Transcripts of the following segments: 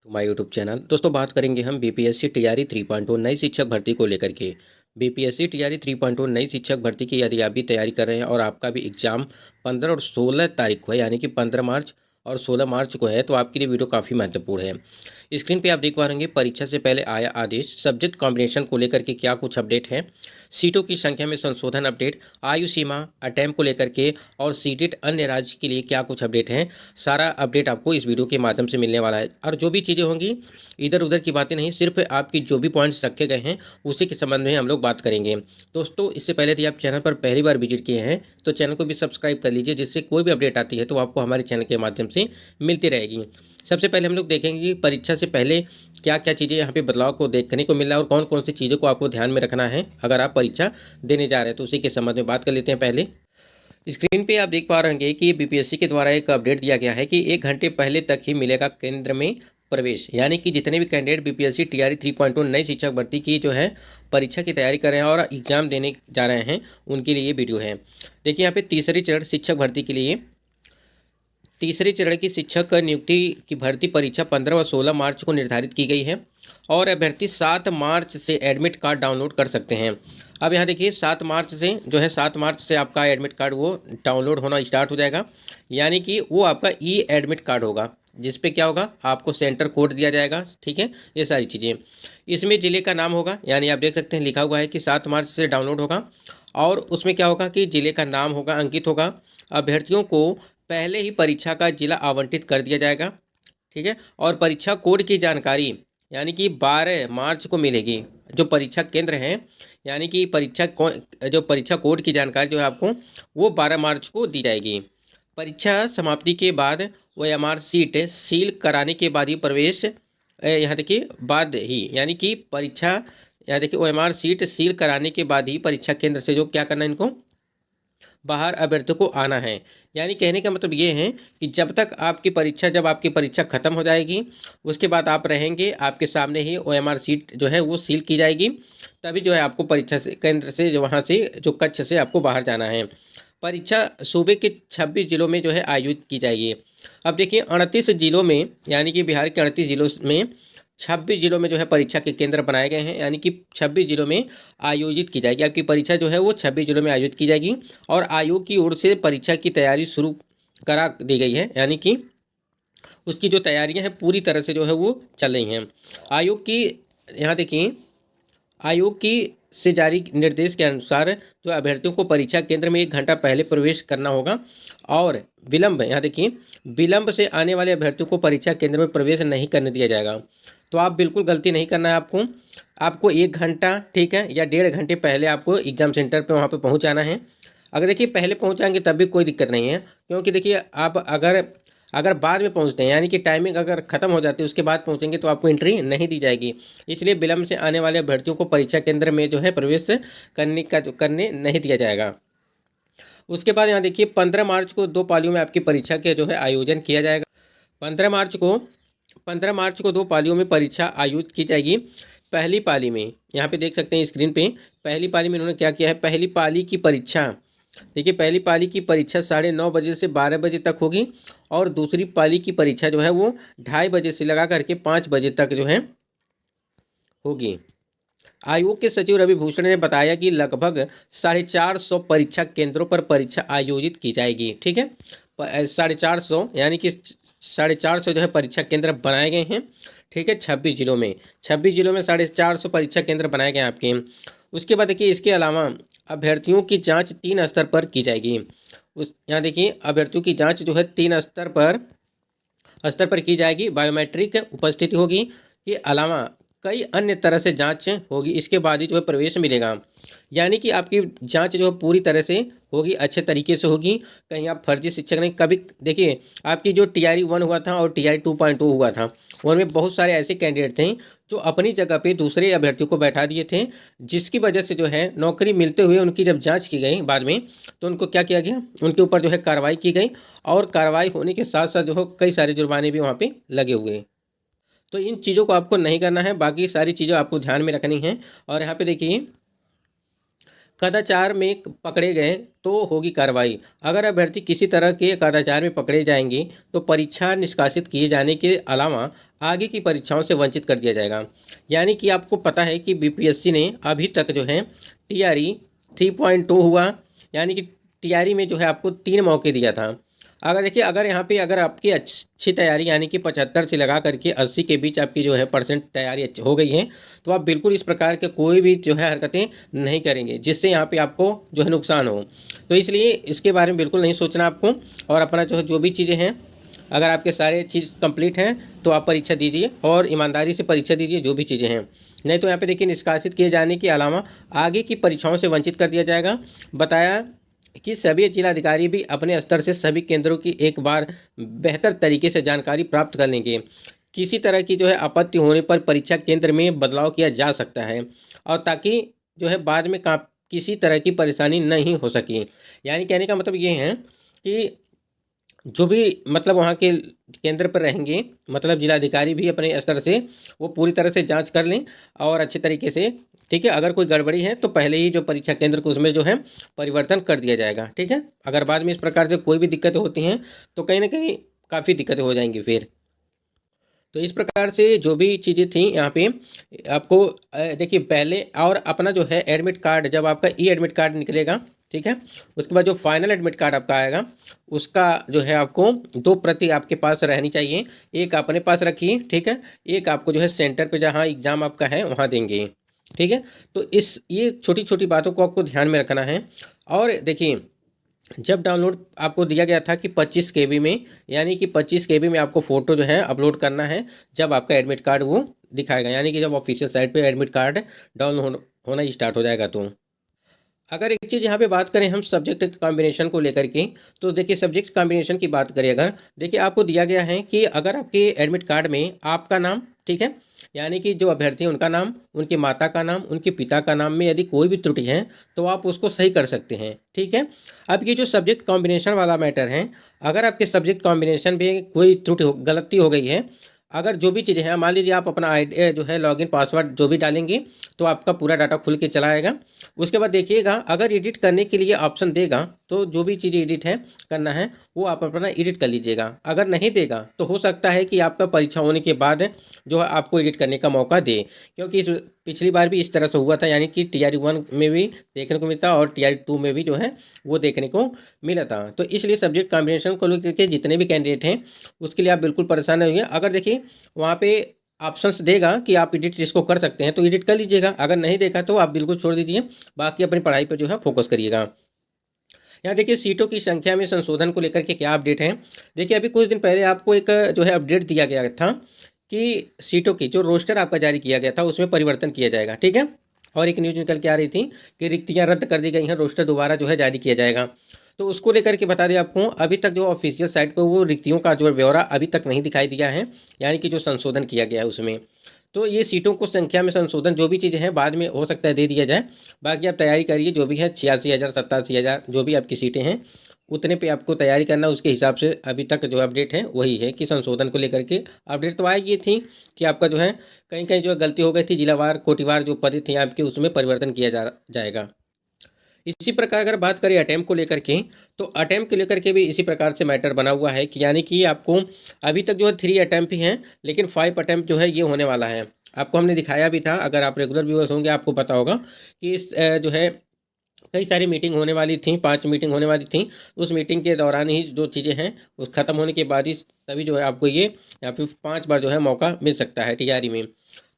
My YouTube channel. दोस्तों बात करेंगे हम बीपीएससी टीआरई 3.0 नई शिक्षक भर्ती को लेकर के। बीपीएससी टीआरई 3.0 नई शिक्षक भर्ती की यदि आप भी तैयारी कर रहे हैं और आपका भी एग्जाम 15 और 16 तारीख को है, यानी कि 15 मार्च और 16 मार्च को है, तो आपके लिए वीडियो काफ़ी महत्वपूर्ण है। स्क्रीन पे आप देख पा रहे हैं परीक्षा से पहले आया आदेश, सब्जेक्ट कॉम्बिनेशन को लेकर के क्या कुछ अपडेट है, सीटों की संख्या में संशोधन अपडेट, आयु सीमा अटेम्प्ट को लेकर के और सीटेट अन्य राज्य के लिए क्या कुछ अपडेट हैं। सारा अपडेट आपको इस वीडियो के माध्यम से मिलने वाला है। और जो भी चीज़ें होंगी इधर उधर की बातें नहीं, सिर्फ आपकी जो भी पॉइंट्स रखे गए हैं उसी के संबंध में हम लोग बात करेंगे। दोस्तों इससे पहले यदि आप चैनल पर पहली बार विजिट किए हैं तो चैनल को भी सब्सक्राइब कर लीजिए, जिससे कोई भी अपडेट आती है तो आपको हमारे चैनल के माध्यम से मिलती रहेगी। सबसे पहले हम लोग देखेंगे कि परीक्षा से पहले क्या क्या चीज़ें यहाँ पे बदलाव को देखने को मिल रहा है और कौन कौन सी चीज़ों को आपको ध्यान में रखना है अगर आप परीक्षा देने जा रहे हैं, तो उसी के संबंध में बात कर लेते हैं। पहले स्क्रीन पे आप देख पा रहे हैं कि बीपीएससी के द्वारा एक अपडेट दिया गया है कि 1 घंटे पहले तक ही मिलेगा केंद्र में प्रवेश, यानी कि जितने भी कैंडिडेट बीपीएससी टीआरई 3.0 नई शिक्षक भर्ती की जो है परीक्षा की तैयारी कर रहे हैं और एग्जाम देने जा रहे हैं, उनके लिए ये वीडियो है। देखिए यहाँ पे तीसरी चरण शिक्षक भर्ती के लिए, तीसरे चरण की शिक्षक नियुक्ति की भर्ती परीक्षा 15 और 16 मार्च को निर्धारित की गई है और अभ्यर्थी 7 मार्च से एडमिट कार्ड डाउनलोड कर सकते हैं। अब यहाँ देखिए 7 मार्च से जो है 7 मार्च से आपका एडमिट कार्ड वो डाउनलोड होना स्टार्ट हो जाएगा, यानी कि वो आपका ई एडमिट कार्ड होगा, जिस पे क्या होगा आपको सेंटर कोड दिया जाएगा। ठीक है, ये सारी चीज़ें इसमें ज़िले का नाम होगा, यानी आप देख सकते हैं लिखा हुआ है कि 7 मार्च से डाउनलोड होगा और उसमें क्या होगा कि ज़िले का नाम होगा, अंकित होगा। अभ्यर्थियों को पहले ही परीक्षा का जिला आवंटित कर दिया जाएगा। ठीक है, और परीक्षा कोड की जानकारी यानी कि 12 मार्च को मिलेगी। जो परीक्षा केंद्र हैं यानी कि जो परीक्षा कोड की जानकारी जो है आपको वो 12 मार्च को दी जाएगी। परीक्षा समाप्ति के बाद ओएमआर सीट सील कराने के बाद ही प्रवेश, यहाँ देखिए बाद ही, यानी कि परीक्षा, यहाँ देखिए ओएमआर सीट सील कराने के बाद ही परीक्षा केंद्र से जो क्या करना है इनको बाहर अभ्यर्थियों को आना है। यानी कहने का मतलब ये है कि जब तक आपकी परीक्षा, जब आपकी परीक्षा खत्म हो जाएगी उसके बाद आप रहेंगे, आपके सामने ही ओएमआर सीट जो है वो सील की जाएगी, तभी जो है आपको परीक्षा से केंद्र से जो वहाँ से जो कक्ष से आपको बाहर जाना है। परीक्षा सूबे के 26 जिलों में जो है आयोजित की जाएगी। अब देखिए 38 जिलों में, यानी कि बिहार के 38 जिलों में 26 जिलों में जो है परीक्षा के केंद्र बनाए गए हैं, यानी कि 26 जिलों में आयोजित की जाएगी। आपकी परीक्षा जो है वो 26 जिलों में आयोजित की जाएगी और आयोग की ओर से परीक्षा की तैयारी शुरू करा दी गई है, यानी कि उसकी जो तैयारियां हैं पूरी तरह से जो है वो चल रही हैं। आयोग की, यहाँ देखिए आयोग की से जारी निर्देश के अनुसार जो अभ्यर्थियों को परीक्षा केंद्र में 1 घंटा पहले प्रवेश करना होगा और विलंब, यहाँ देखिए विलंब से आने वाले अभ्यर्थियों को परीक्षा केंद्र में प्रवेश नहीं करने दिया जाएगा। तो आप बिल्कुल गलती नहीं करना है आपको 1 घंटा, ठीक है, या 1.5 घंटे पहले आपको एग्जाम सेंटर पर वहाँ पर पहुँच जाना है। अगर देखिए पहले पहुँचाएंगे तब भी कोई दिक्कत नहीं है, क्योंकि देखिए आप अगर बाद में पहुंचते हैं, यानी कि टाइमिंग अगर खत्म हो जाती है उसके बाद पहुंचेंगे तो आपको एंट्री नहीं दी जाएगी। इसलिए विलंब से आने वाले अभ्यर्थियों को परीक्षा केंद्र में जो है प्रवेश करने नहीं दिया जाएगा। उसके बाद यहाँ देखिए 15 मार्च को 2 पालियों में आपकी परीक्षा के जो है आयोजन किया जाएगा। 15 मार्च को 2 पालियों में परीक्षा आयोजित की जाएगी। पहली पाली में, यहाँ पे देख सकते हैं स्क्रीन पे, पहली पाली में इन्होंने क्या किया है, पहली पाली की परीक्षा, देखिए पहली पाली की परीक्षा 9:30 बजे से 12 बजे तक होगी और दूसरी पाली की परीक्षा जो है वो 2:30 बजे से लगा करके 5 बजे तक जो है होगी। आयोग के सचिव रवि भूषण ने बताया कि लगभग 450 परीक्षा केंद्रों पर परीक्षा आयोजित की जाएगी। ठीक है, 450, यानी कि 450 जो है परीक्षा केंद्र बनाए गए हैं। ठीक है, 26 जिलों में 450 परीक्षा केंद्र बनाए गए हैं आपके। उसके बाद देखिए इसके अलावा अभ्यर्थियों की जांच 3 स्तर पर की जाएगी। यहाँ देखिए अभ्यर्थियों की जांच जो है 3 स्तर पर की जाएगी। बायोमेट्रिक उपस्थिति होगी के अलावा कई अन्य तरह से जांच होगी, इसके बाद ही जो है प्रवेश मिलेगा। यानी कि आपकी जांच जो है पूरी तरह से होगी, अच्छे तरीके से होगी। कहीं आप फर्जी शिक्षक नहीं, कभी देखिए आपकी जो टीआरई 1 हुआ था और टीआरई 2.0 हुआ था, उनमें बहुत सारे ऐसे कैंडिडेट थे जो अपनी जगह पे दूसरे अभ्यर्थियों को बैठा दिए थे, जिसकी वजह से जो है नौकरी मिलते हुए उनकी जब जाँच की गई बाद में तो उनको क्या किया गया, उनके ऊपर जो है कार्रवाई की गई और कार्रवाई होने के साथ साथ जो है कई सारे जुर्माने भी वहाँ पर लगे हुए। तो इन चीज़ों को आपको नहीं करना है, बाकी सारी चीज़ें आपको ध्यान में रखनी है। और यहाँ पे देखिए कदाचार में पकड़े गए तो होगी कार्रवाई। अगर अभ्यर्थी किसी तरह के कदाचार में पकड़े जाएंगे तो परीक्षा निष्कासित किए जाने के अलावा आगे की परीक्षाओं से वंचित कर दिया जाएगा। यानी कि आपको पता है कि बीपीएससी ने अभी तक जो है टीआरई 3.2 हुआ, यानी कि टीआरई में जो है आपको 3 मौके दिया था। अगर देखिए, अगर यहाँ पे अगर आपकी अच्छी तैयारी यानी कि 75 से लगा करके 80 के बीच आपकी जो है परसेंट तैयारी हो गई है, तो आप बिल्कुल इस प्रकार के कोई भी जो है हरकतें नहीं करेंगे जिससे यहाँ पे आपको जो है नुकसान हो। तो इसलिए इसके बारे में बिल्कुल नहीं सोचना आपको, और अपना जो भी चीज़ें हैं, अगर आपके सारे चीज़ कंप्लीट हैं तो आप परीक्षा दीजिए और ईमानदारी से परीक्षा दीजिए जो भी चीज़ें हैं। नहीं तो यहाँ पे देखिए, निष्कासित किए जाने के अलावा आगे की परीक्षाओं से वंचित कर दिया जाएगा। बताया कि सभी जिलाधिकारी भी अपने स्तर से सभी केंद्रों की एक बार बेहतर तरीके से जानकारी प्राप्त कर लेंगे। किसी तरह की जो है आपत्ति होने पर परीक्षा केंद्र में बदलाव किया जा सकता है, और ताकि जो है बाद में किसी तरह की परेशानी नहीं हो सके। यानी कहने का मतलब ये है कि जो भी मतलब वहाँ के केंद्र पर रहेंगे, मतलब जिलाधिकारी भी अपने स्तर से वो पूरी तरह से जांच कर लें और अच्छे तरीके से, ठीक है। अगर कोई गड़बड़ी है तो पहले ही जो परीक्षा केंद्र को उसमें जो है परिवर्तन कर दिया जाएगा, ठीक है। अगर बाद में इस प्रकार से कोई भी दिक्कतें होती हैं तो कहीं ना कहीं काफ़ी दिक्कतें हो जाएंगी फिर। तो इस प्रकार से जो भी चीज़ें थी यहाँ पे आपको देखिए, पहले और अपना जो है एडमिट कार्ड, जब आपका ई एडमिट कार्ड निकलेगा, ठीक है, उसके बाद जो फाइनल एडमिट कार्ड आपका आएगा उसका जो है आपको 2 प्रति आपके पास रहनी चाहिए। एक अपने पास रखिए, ठीक है, एक आपको जो है सेंटर पे जहाँ एग्ज़ाम आपका है वहाँ देंगे, ठीक है। तो ये छोटी छोटी बातों को आपको ध्यान में रखना है। और देखिए, जब डाउनलोड आपको दिया गया था कि 25 केबी में, यानी कि 25 केबी में आपको फ़ोटो जो है अपलोड करना है जब आपका एडमिट कार्ड वो दिखाएगा, यानी कि जब ऑफिशियल साइट पे एडमिट कार्ड डाउनलोड होना स्टार्ट हो जाएगा। तो अगर एक चीज़ यहाँ पे बात करें हम सब्जेक्ट कॉम्बिनेशन को लेकर के, तो देखिए सब्जेक्ट कॉम्बिनेशन की बात करें अगर, देखिए आपको दिया गया है कि अगर आपके एडमिट कार्ड में आपका नाम, ठीक है, यानी कि जो अभ्यर्थी हैं उनका नाम, उनके माता का नाम, उनके पिता का नाम में यदि कोई भी त्रुटि है तो आप उसको सही कर सकते हैं, ठीक है। अब ये जो सब्जेक्ट कॉम्बिनेशन वाला मैटर है, अगर आपके सब्जेक्ट कॉम्बिनेशन में कोई गलती हो गई है, अगर जो भी चीज़ें हैं, मान लीजिए आप अपना आईडी जो है लॉगिन पासवर्ड जो भी डालेंगे तो आपका पूरा डाटा खुल के चला आएगा। उसके बाद देखिएगा, अगर एडिट करने के लिए ऑप्शन देगा तो जो भी चीज़ एडिट है करना है वो आप अपना एडिट कर लीजिएगा। अगर नहीं देगा तो हो सकता है कि आपका परीक्षा होने के बाद जो है आपको एडिट करने का मौका दे, क्योंकि पिछली बार भी इस तरह से हुआ था, यानी कि टीआरई 1 में भी देखने को मिलता और टीआरई 2 में भी जो है वो देखने को मिला था। तो इसलिए सब्जेक्ट कॉम्बिनेशन को लेकर के जितने भी कैंडिडेट हैं उसके लिए आप बिल्कुल परेशान नहीं होइए। अगर देखिए वहाँ पे ऑप्शंस देगा कि आप एडिट इसको कर सकते हैं तो एडिट कर लीजिएगा, अगर नहीं देखा तो आप बिल्कुल छोड़ दीजिए, बाकी अपनी पढ़ाई पर जो है फोकस करिएगा। यहाँ देखिए, सीटों की संख्या में संशोधन को लेकर के क्या अपडेट है। देखिए, अभी कुछ दिन पहले आपको एक जो है अपडेट दिया गया था कि सीटों की जो रोस्टर आपका जारी किया गया था उसमें परिवर्तन किया जाएगा, ठीक है। और एक न्यूज़ निकल के आ रही थी कि रिक्तियाँ रद्द कर दी गई हैं, रोस्टर दोबारा जो है जारी किया जाएगा। तो उसको लेकर के बता दें आपको, अभी तक जो ऑफिशियल साइट पर वो रिक्तियों का जो ब्यौरा अभी तक नहीं दिखाई दिया है, यानी कि जो संशोधन किया गया है उसमें। तो ये सीटों को संख्या में संशोधन जो भी चीज़ें हैं बाद में हो सकता है दे दिया जाए। बाकी आप तैयारी करिए, जो भी है 86,000 87,000 जो भी आपकी सीटें हैं उतने पे आपको तैयारी करना, उसके हिसाब से अभी तक जो अपडेट है वही है कि संशोधन को लेकर के अपडेट तो आएगी थी कि आपका जो है कहीं कहीं जो गलती हो गई थी, जिलावार कोटिवार जो पद थे आपके उसमें परिवर्तन किया जाएगा। इसी प्रकार अगर बात करें अटेम्प्ट को लेकर के, तो अटेम्प्ट को लेकर के भी इसी प्रकार से मैटर बना हुआ है कि यानी कि आपको अभी तक जो है 3 अटेम्प्ट ही हैं, लेकिन 5 अटेम्प्ट जो है ये होने वाला है। आपको हमने दिखाया भी था, अगर आप रेगुलर व्यूअर्स होंगे आपको पता होगा कि इस जो है कई सारी मीटिंग होने वाली थी, 5 मीटिंग होने वाली थी। उस मीटिंग के दौरान ही जो चीज़ें हैं उस ख़त्म होने के बाद ही तभी जो है आपको ये यहाँ पे 5 बार जो है मौका मिल सकता है टीआरई में।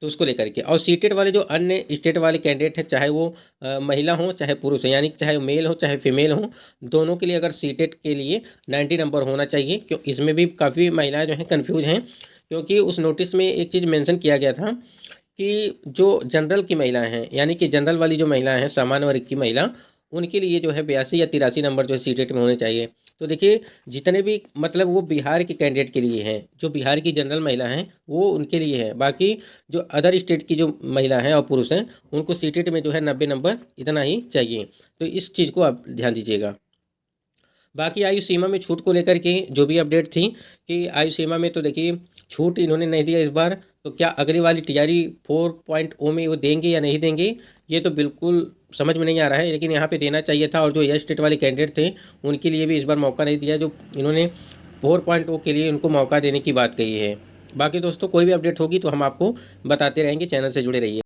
तो उसको लेकर के, और सीटेड वाले जो अन्य स्टेट वाले कैंडिडेट हैं, चाहे वो महिला हो चाहे पुरुष हो, यानी चाहे मेल हो चाहे फीमेल हो, दोनों के लिए अगर सीटेड के लिए 90 नंबर होना चाहिए। क्यों इसमें भी काफ़ी महिलाएं जो हैं कन्फ्यूज हैं, क्योंकि उस नोटिस में एक चीज़ मेंशन किया गया था कि जो जनरल की महिलाएं हैं, यानी कि जनरल वाली जो महिलाएं हैं, सामान्य वर्ग की महिला, उनके लिए जो है 82 या 83 नंबर जो है सीटेट में होने चाहिए। तो देखिए, जितने भी मतलब वो बिहार के कैंडिडेट के लिए हैं, जो बिहार की जनरल महिला हैं वो उनके लिए है। बाकी जो अदर स्टेट की जो महिला हैं और पुरुष हैं उनको सीटेट में जो है 90 नंबर इतना ही चाहिए। तो इस चीज़ को आप ध्यान दीजिएगा। बाकी आयु सीमा में छूट को लेकर के जो भी अपडेट थी कि आयु सीमा में, तो देखिए छूट इन्होंने नहीं दिया इस बार। तो क्या अगली वाली टीआरई 4.0 में वो देंगे या नहीं देंगे, ये तो बिल्कुल समझ में नहीं आ रहा है, लेकिन यहाँ पे देना चाहिए था। और जो एयर स्टेट वाले कैंडिडेट थे उनके लिए भी इस बार मौका नहीं दिया, जो इन्होंने 4.0 के लिए उनको मौका देने की बात कही है। बाकी दोस्तों कोई भी अपडेट होगी तो हम आपको बताते रहेंगे, चैनल से जुड़े रहिए।